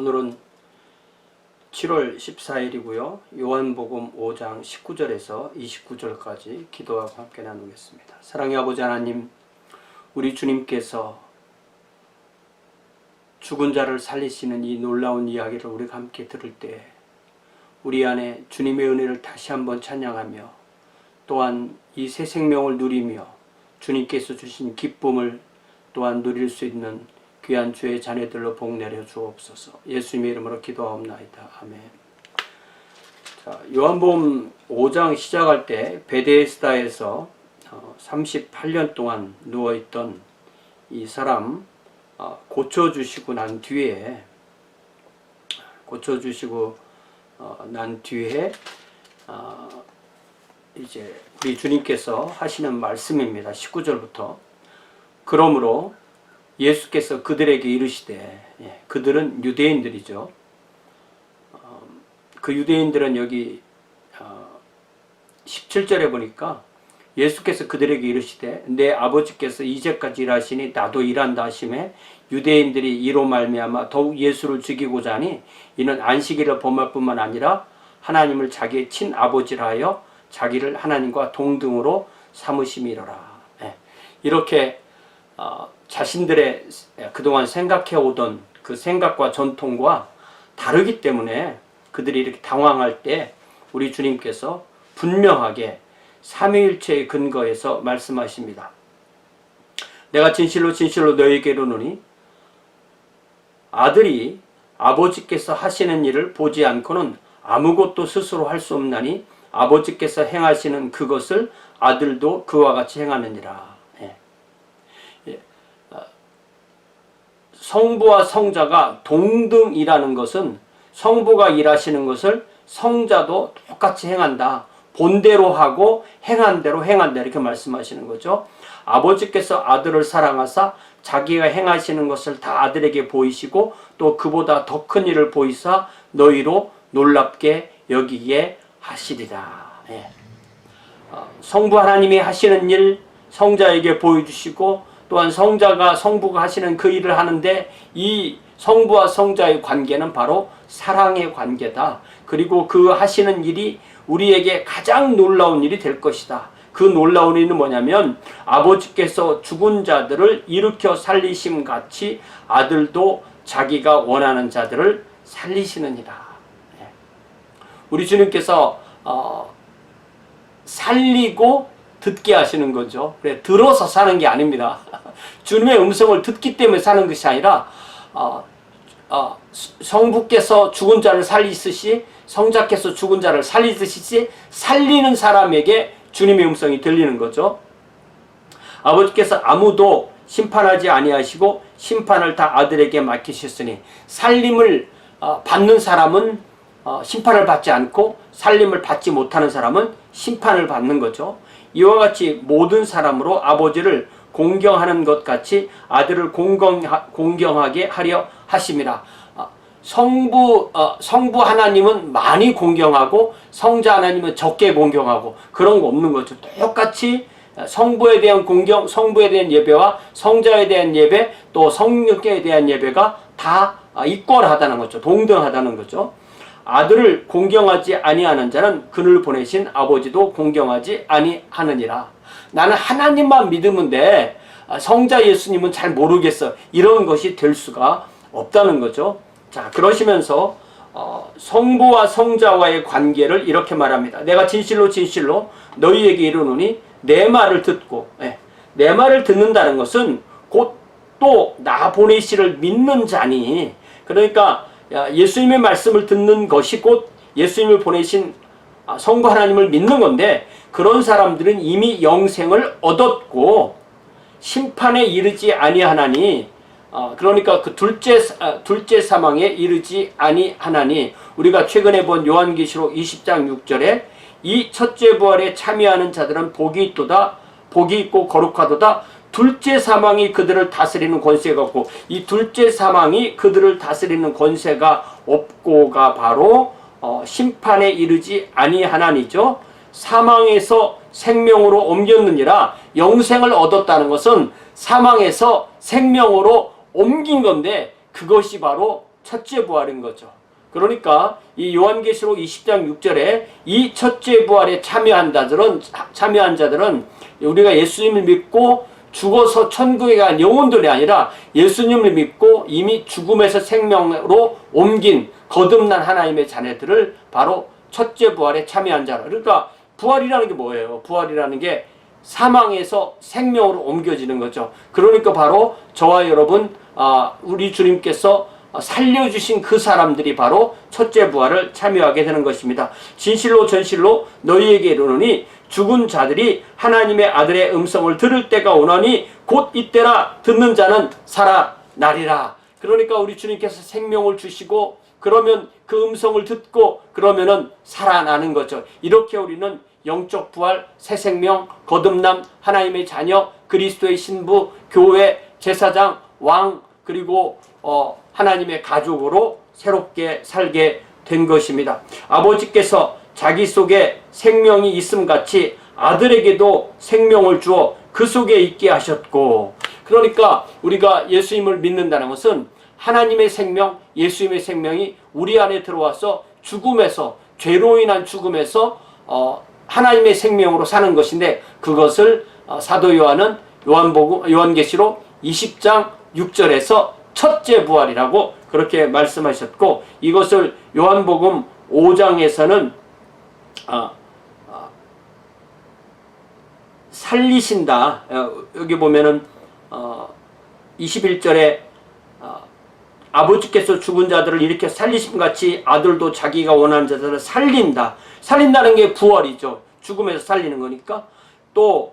오늘은 7월 14일이고요. 요한복음 5장 19절에서 29절까지 기도하고 함께 나누겠습니다. 사랑의 아버지 하나님, 우리 주님께서 죽은 자를 살리시는 이 놀라운 이야기를 우리가 함께 들을 때 우리 안에 주님의 은혜를 다시 한번 찬양하며 또한 이 새 생명을 누리며 주님께서 주신 기쁨을 또한 누릴 수 있는 귀한 주의 자녀들로 복 내려 주옵소서. 예수님의 이름으로 기도하옵나이다. 아멘. 자, 요한복음 5장 시작할 때 베데스다에서 38년 동안 누워있던 이 사람 고쳐주시고 난 뒤에 이제 우리 주님께서 하시는 말씀입니다. 19절부터. 그러므로 예수께서 그들에게 이르시되, 그들은 유대인들이죠. 그 유대인들은 여기 17절에 보니까 예수께서 그들에게 이르시되 내 아버지께서 이제까지 일하시니 나도 일한다 하시매 유대인들이 이로 말미암아 더욱 예수를 죽이고자 하니 이는 안식일을 범할 뿐만 아니라 하나님을 자기의 친아버지라 하여 자기를 하나님과 동등으로 삼으심이로라. 이렇게 자신들의 그동안 생각해오던 그 생각과 전통과 다르기 때문에 그들이 이렇게 당황할 때 우리 주님께서 분명하게 삼위일체의 근거에서 말씀하십니다. 내가 진실로 진실로 너희에게 이르노니 아들이 아버지께서 하시는 일을 보지 않고는 아무것도 스스로 할 수 없나니 아버지께서 행하시는 그것을 아들도 그와 같이 행하느니라. 성부와 성자가 동등이라는 것은 성부가 일하시는 것을 성자도 똑같이 행한다. 본대로 하고 행한 대로 행한다. 이렇게 말씀하시는 거죠. 아버지께서 아들을 사랑하사 자기가 행하시는 것을 다 아들에게 보이시고 또 그보다 더 큰 일을 보이사 너희로 놀랍게 여기게 하시리라. 성부 하나님이 하시는 일 성자에게 보여주시고 또한 성부가 하시는 그 일을 하는데 이 성부와 성자의 관계는 바로 사랑의 관계다. 그리고 그 하시는 일이 우리에게 가장 놀라운 일이 될 것이다. 그 놀라운 일은 뭐냐면 아버지께서 죽은 자들을 일으켜 살리심 같이 아들도 자기가 원하는 자들을 살리시느니라. 우리 주님께서 살리고 듣게 하시는 거죠. 그래, 들어서 사는 게 아닙니다. 주님의 음성을 듣기 때문에 사는 것이 아니라 성부께서 죽은 자를 살리듯이 성자께서 죽은 자를 살리듯이 살리는 사람에게 주님의 음성이 들리는 거죠. 아버지께서 아무도 심판하지 아니하시고 심판을 다 아들에게 맡기셨으니 살림을 받는 사람은 심판을 받지 않고 살림을 받지 못하는 사람은 심판을 받는 거죠. 이와 같이 모든 사람으로 아버지를 공경하는 것 같이 아들을 공경하게 하려 하심이라. 성부 하나님은 많이 공경하고 성자 하나님은 적게 공경하고 그런 거 없는 거죠. 똑같이 성부에 대한 공경, 성부에 대한 예배와 성자에 대한 예배, 또 성령께 대한 예배가 다 이퀄하다는 거죠. 동등하다는 거죠. 아들을 공경하지 아니하는 자는 그를 보내신 아버지도 공경하지 아니하느니라. 나는 하나님만 믿으면 돼. 성자 예수님은 잘 모르겠어. 이런 것이 될 수가 없다는 거죠. 자, 그러시면서 성부와 성자와의 관계를 이렇게 말합니다. 내가 진실로 진실로 너희에게 이르노니 내 말을 듣고, 내 말을 듣는다는 것은 곧 또 나 보내시를 믿는 자니, 그러니까 예수님의 말씀을 듣는 것이 곧 예수님을 보내신 성부 하나님을 믿는 건데, 그런 사람들은 이미 영생을 얻었고 심판에 이르지 아니하나니, 그러니까 그 둘째 사망에 이르지 아니하나니, 우리가 최근에 본 요한계시록 20장 6절에 이 첫째 부활에 참여하는 자들은 복이 있고 거룩하도다. 둘째 사망이 그들을 다스리는 권세가 없고, 이 둘째 사망이 그들을 다스리는 권세가 없고가 바로 심판에 이르지 아니하나니죠. 사망에서 생명으로 옮겼느니라. 영생을 얻었다는 것은 사망에서 생명으로 옮긴 건데, 그것이 바로 첫째 부활인 거죠. 그러니까 이 요한계시록 20장 6절에 이 첫째 부활에 참여한 자들은 우리가 예수님을 믿고 죽어서 천국에 간 영혼들이 아니라 예수님을 믿고 이미 죽음에서 생명으로 옮긴 거듭난 하나님의 자녀들을 바로 첫째 부활에 참여한 자라. 그러니까 부활이라는 게 뭐예요? 부활이라는 게 사망에서 생명으로 옮겨지는 거죠. 그러니까 바로 저와 여러분, 우리 주님께서 살려주신 그 사람들이 바로 첫째 부활을 참여하게 되는 것입니다. 진실로 전실로 너희에게 이르노니 죽은 자들이 하나님의 아들의 음성을 들을 때가 오나니 곧 이때라. 듣는 자는 살아나리라. 그러니까 우리 주님께서 생명을 주시고 그러면 그 음성을 듣고 그러면은 살아나는 거죠. 이렇게 우리는 영적 부활, 새 생명, 거듭남, 하나님의 자녀, 그리스도의 신부, 교회, 제사장, 왕, 그리고 하나님의 가족으로 새롭게 살게 된 것입니다. 아버지께서 자기 속에 생명이 있음 같이 아들에게도 생명을 주어 그 속에 있게 하셨고, 그러니까 우리가 예수님을 믿는다는 것은 하나님의 생명, 예수님의 생명이 우리 안에 들어와서 죽음에서, 죄로 인한 죽음에서 하나님의 생명으로 사는 것인데, 그것을 사도 요한은 요한계시록 20장 6절에서 첫째 부활이라고 그렇게 말씀하셨고, 이것을 요한복음 5장에서는 살리신다. 여기 보면은 21절에 아버지께서 죽은 자들을 이렇게 살리심같이 아들도 자기가 원하는 자들을 살린다. 살린다는 게 부활이죠. 죽음에서 살리는 거니까. 또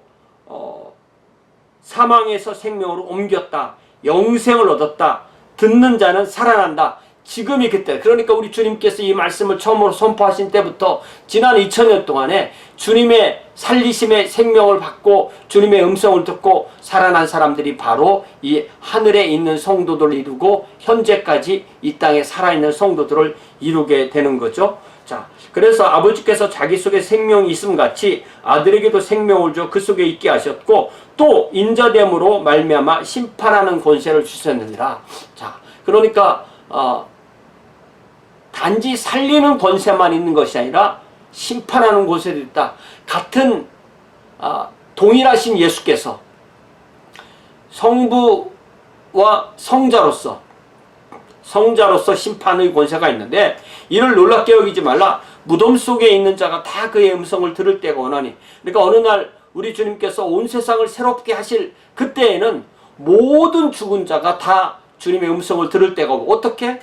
사망에서 생명으로 옮겼다. 영생을 얻었다. 듣는 자는 살아난다. 지금이 그때. 그러니까 우리 주님께서 이 말씀을 처음으로 선포하신 때부터 지난 2000년 동안에 주님의 살리심의 생명을 받고 주님의 음성을 듣고 살아난 사람들이 바로 이 하늘에 있는 성도들을 이루고 현재까지 이 땅에 살아있는 성도들을 이루게 되는 거죠. 자, 그래서 아버지께서 자기 속에 생명이 있음 같이 아들에게도 생명을 줘 그 속에 있게 하셨고, 또 인자됨으로 말미암아 심판하는 권세를 주셨느니라. 자, 그러니까 단지 살리는 권세만 있는 것이 아니라 심판하는 권세도 있다. 같은 동일하신 예수께서 성부와 성자로서 심판의 권세가 있는데, 이를 놀랍게 여기지 말라. 무덤 속에 있는 자가 다 그의 음성을 들을 때가 오나니. 그러니까 어느 날 우리 주님께서 온 세상을 새롭게 하실 그때에는 모든 죽은 자가 다 주님의 음성을 들을 때가 오고, 어떻게?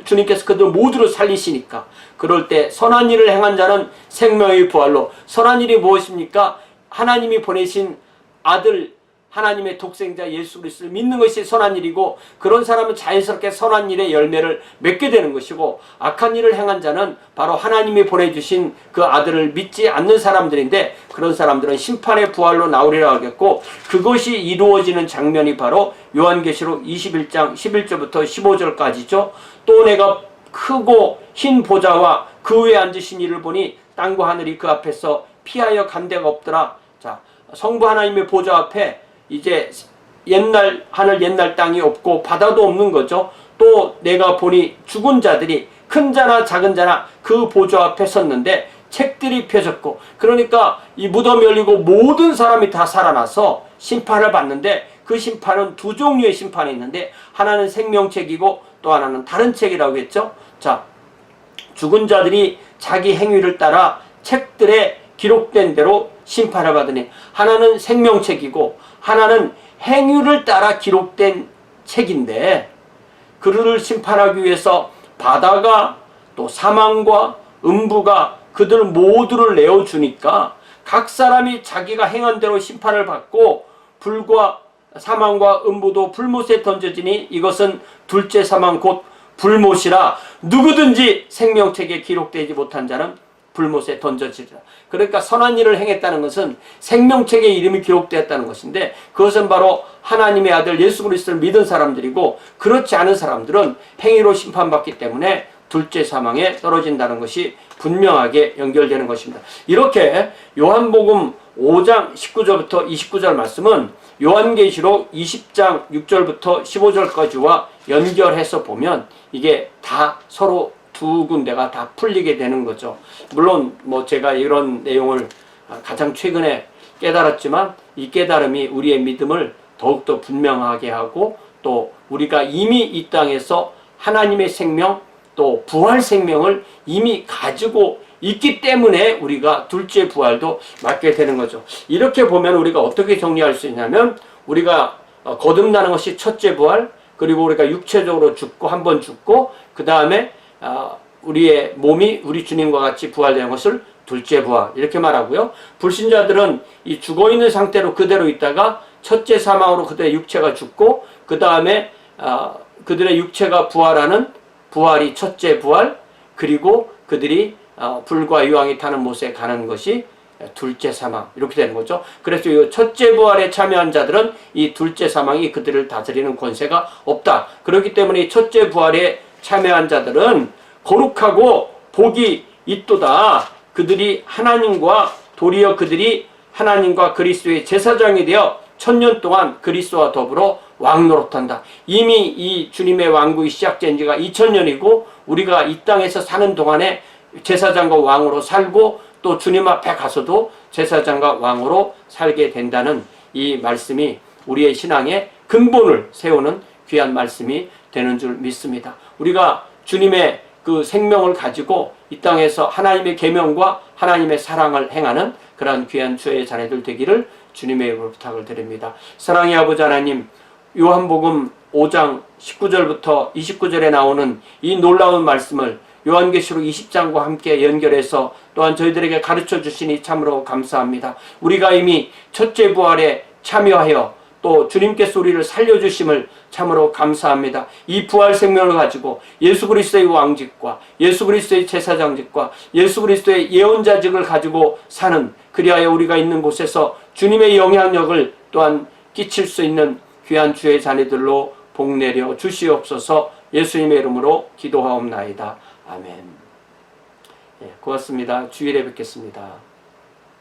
주님께서 그들 모두를 살리시니까. 그럴 때 선한 일을 행한 자는 생명의 부활로. 선한 일이 무엇입니까? 하나님이 보내신 아들, 하나님의 독생자 예수 그리스도를 믿는 것이 선한 일이고, 그런 사람은 자연스럽게 선한 일의 열매를 맺게 되는 것이고, 악한 일을 행한 자는 바로 하나님이 보내주신 그 아들을 믿지 않는 사람들인데, 그런 사람들은 심판의 부활로 나오리라 하겠고, 그것이 이루어지는 장면이 바로 요한계시록 21장 11절부터 15절까지죠. 또 내가 크고 흰 보좌와 그 위에 앉으신 이를 보니 땅과 하늘이 그 앞에서 피하여 간 데가 없더라. 자, 성부 하나님의 보좌 앞에 이제 옛날 하늘 옛날 땅이 없고 바다도 없는 거죠. 또 내가 보니 죽은 자들이 큰 자나 작은 자나 그 보좌 앞에 섰는데 책들이 펴졌고, 그러니까 이 무덤이 열리고 모든 사람이 다 살아나서 심판을 받는데, 그 심판은 두 종류의 심판이 있는데, 하나는 생명책이고 또 하나는 다른 책이라고 했죠. 자, 죽은 자들이 자기 행위를 따라 책들에 기록된 대로 심판을 받으니, 하나는 생명책이고 하나는 행위를 따라 기록된 책인데, 그들을 심판하기 위해서 바다가 또 사망과 음부가 그들 모두를 내어주니까 각 사람이 자기가 행한 대로 심판을 받고, 불과 사망과 음부도 불못에 던져지니 이것은 둘째 사망 곧 불못이라. 누구든지 생명책에 기록되지 못한 자는 불못에 던져지리라. 그러니까 선한 일을 행했다는 것은 생명책에 이름이 기록되었다는 것인데, 그것은 바로 하나님의 아들 예수 그리스도를 믿은 사람들이고, 그렇지 않은 사람들은 행위로 심판받기 때문에 둘째 사망에 떨어진다는 것이 분명하게 연결되는 것입니다. 이렇게 요한복음 5장 19절부터 29절 말씀은 요한계시록 20장 6절부터 15절까지와 연결해서 보면 이게 다 서로 두 군데가 다 풀리게 되는 거죠. 물론 뭐 제가 이런 내용을 가장 최근에 깨달았지만 이 깨달음이 우리의 믿음을 더욱더 분명하게 하고 또 우리가 이미 이 땅에서 하나님의 생명 또 부활 생명을 이미 가지고 있기 때문에 우리가 둘째 부활도 맞게 되는 거죠. 이렇게 보면 우리가 어떻게 정리할 수 있냐면 우리가 거듭나는 것이 첫째 부활, 그리고 우리가 육체적으로 죽고 한 번 죽고 그 다음에 우리의 몸이 우리 주님과 같이 부활되는 것을 둘째 부활 이렇게 말하고요. 불신자들은 이 죽어있는 상태로 그대로 있다가 첫째 사망으로 그들의 육체가 죽고 그 다음에 그들의 육체가 부활하는 부활이 첫째 부활, 그리고 그들이 불과 유황이 타는 못에 가는 것이 둘째 사망 이렇게 되는 거죠. 그래서 이 첫째 부활에 참여한 자들은 이 둘째 사망이 그들을 다스리는 권세가 없다. 그렇기 때문에 이 첫째 부활에 참여한 자들은 거룩하고 복이 있도다. 그들이 하나님과 도리어 그들이 하나님과 그리스도의 제사장이 되어 1000년 동안 그리스도와 더불어 왕노릇한다. 이미 이 주님의 왕국이 시작된 지가 2000년이고 우리가 이 땅에서 사는 동안에 제사장과 왕으로 살고 또 주님 앞에 가서도 제사장과 왕으로 살게 된다는 이 말씀이 우리의 신앙의 근본을 세우는 귀한 말씀이 되는 줄 믿습니다. 우리가 주님의 그 생명을 가지고 이 땅에서 하나님의 계명과 하나님의 사랑을 행하는 그러한 귀한 주의 자녀들 되기를 주님의 이름으로 부탁을 드립니다. 사랑의 아버지 하나님, 요한복음 5장 19절부터 29절에 나오는 이 놀라운 말씀을 요한계시록 20장과 함께 연결해서 또한 저희들에게 가르쳐 주시니 참으로 감사합니다. 우리가 이미 첫째 부활에 참여하여 또 주님께서 우리를 살려주심을 참으로 감사합니다. 이 부활 생명을 가지고 예수 그리스도의 왕직과 예수 그리스도의 제사장직과 예수 그리스도의 예언자직을 가지고 사는, 그리하여 우리가 있는 곳에서 주님의 영향력을 또한 끼칠 수 있는 귀한 주의 자녀들로 복내려 주시옵소서. 예수님의 이름으로 기도하옵나이다. 아멘. 고맙습니다. 주일에 뵙겠습니다.